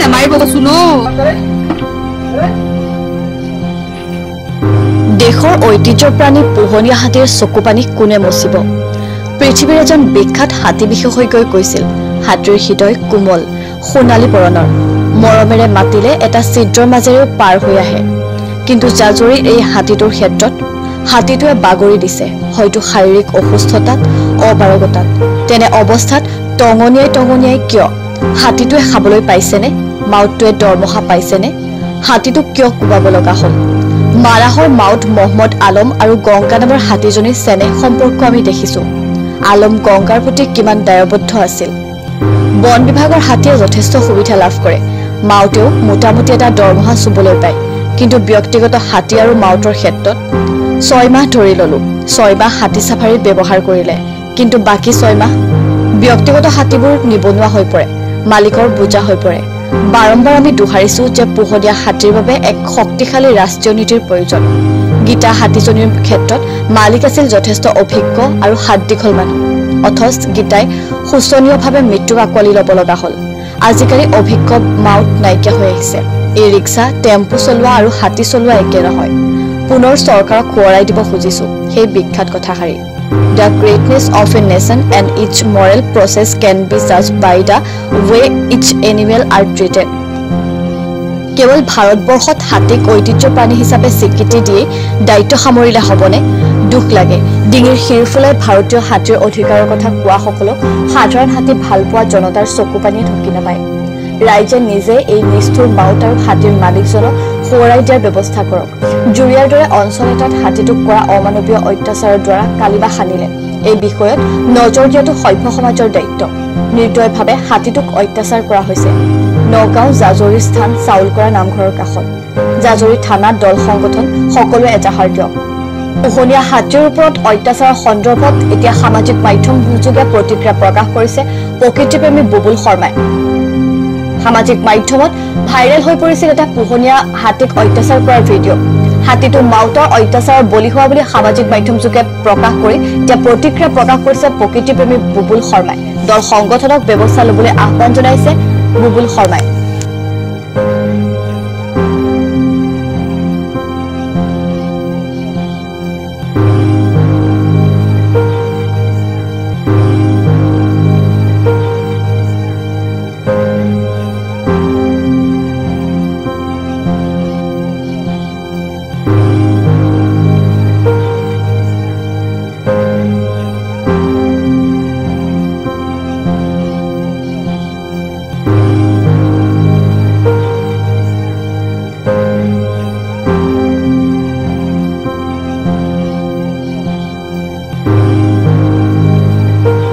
নামাৰিব কৈছো ন দেশৰ ঐতিহ্য প্ৰাণী পোহনীয়া হাতীৰ চকুপানী কোনে মচিব পৃথিৱীৰ এজন বিখ্যাত হাতী বিশেষজ্ঞই কৈছিল হাতীৰ হৃদয় কোমল সোণালী বৰণৰ মৰমেৰে মাতিলে এটা ছিদ্ৰৰ মাজেৰেও পাৰ হৈ আহে কিন্তু জাজৰি এই হাতীটোৰ ক্ষেত্ৰত হাতীটোৱে বাগৰি দিছে হয়তো শাৰীৰিক অসুস্থতাত অপাৰগতাত তেনে অৱস্থাত টঙনিয়াই কিয় হাতীটোৱে খাবলৈ পাইছেনে মাউতটোৱে দৰমহা পাইছেনে হাতীটোক কিয় কোবাব লগা হ'ল মাৰাহৰ মাউত মহম্মদ আলম আৰু গংগা নামৰ হাতীজনীৰ চেনেহ সম্পৰ্ক আমি দেখিছো আলম গংগাৰ প্ৰতি কিমান দায়বদ্ধ আছিল বন বিভাগৰ হাতীয়ে যথেষ্ট সুবিধা লাভ কৰে মাউতেও মোটামুটি এটা দৰমহা চুবলৈ পায় কিন্তু ব্যক্তিগত হাতী আৰু মাউতৰ ক্ষেত্ৰত 6 মাহ ধৰি ললো 6 মাহ হাতী সাফাৰীত ব্যৱহাৰ কৰিলে কিন্তু বাকি 6 মাহ ব্যক্তিগত হাতীবোৰ নিবনুৱা হৈ পৰে মালিকৰ বুজা হৈ পৰে বাৰম্বাৰ আমি দুহাৰিছো যে পোহনীয়া হাতীৰ বাবে এক শক্তিশালী ৰাষ্ট্ৰীয় নীতিৰ প্ৰয়োজন গীতা হাতীজনীৰ ক্ষেত্ৰত মালিক আছিল যথেষ্ট অভিজ্ঞ আৰু হাত দীঘল মানুহ অথচ গীতাই শোচনীয়ভাৱে মৃত্যুক আকোৱালি ল'ব লগা হ'ল আজিকালি অভিজ্ঞ মাউত নাইকিয়া হৈ আহিছে এই ৰিক্সা টেম্পু চলোৱা আৰু হাতী চলোৱা একে নহয় পুনৰ চৰকাৰক সোঁৱৰাই দিব খুজিছো সেই বিখ্যাত কথাষাৰি The greatness of a nation and its moral process can be judged by the way each animal are treated. কেৱল ভাৰতবৰ্ষত হাতীক ঐতিহ্য প্ৰাণী হিচাপে স্বীকৃতি দিয়ে দায়িত্ব সামৰিলে হ'বনে দুখ লাগে ডিঙিৰ শিৰফুলাই ভাৰতীয় হাতীৰ অধিকাৰৰ কথা কোৱা সকলক সাধাৰণ হাতী ভাল পোৱা জনতাৰ চকুপানীয়ে ঢুকি নাপায় ৰাইজে নিজে এই নিষ্ঠুৰ মাউত আৰু হাতীৰ মালিকজনক সোঁৱৰাই দিয়াৰ ব্যৱস্থা কৰক জুৰিয়াৰ দৰে অঞ্চল এটাত হাতীটোক কৰা অমানৱীয় অত্যাচাৰৰ দ্বাৰা কালিমা সানিলে এই বিষয়ত নজৰ দিয়াটো সভ্য সমাজৰ দায়িত্ব নিৰ্দয়ভাৱে হাতীটোক অত্যাচাৰ কৰা হৈছে নগাঁও জাজৰি স্থান চাউল কৰা নামঘৰৰ কাষত জাজৰি থানা দল সংগঠন সকলোৱে এজাহাৰ দিয়ক পোহনীয়া হাতীৰ ওপৰত অত্যাচাৰৰ সন্দৰ্ভত এতিয়া সামাজিক মাধ্যম যোগে প্ৰতিক্ৰিয়া প্ৰকাশ কৰিছে প্ৰকৃতিপ্ৰেমী বুবুল শৰ্মাই সামাজিক মাধ্যমত ভাইৰেল হৈ পৰিছিল এটা পোহনীয়া হাতীক অত্যাচাৰ কৰাৰ ভিডিঅ' হাতীটো মাউতৰ অত্যাচাৰৰ বলি হোৱা বুলি সামাজিক মাধ্যম যোগে প্ৰকাশ কৰি এতিয়া প্ৰতিক্ৰিয়া প্ৰকাশ কৰিছে প্ৰকৃতিপ্ৰেমী বুবুল শৰ্মাই দল সংগঠনক ব্যৱস্থা ল'বলৈ আহ্বান জনাইছে বুবুল শৰ্মাই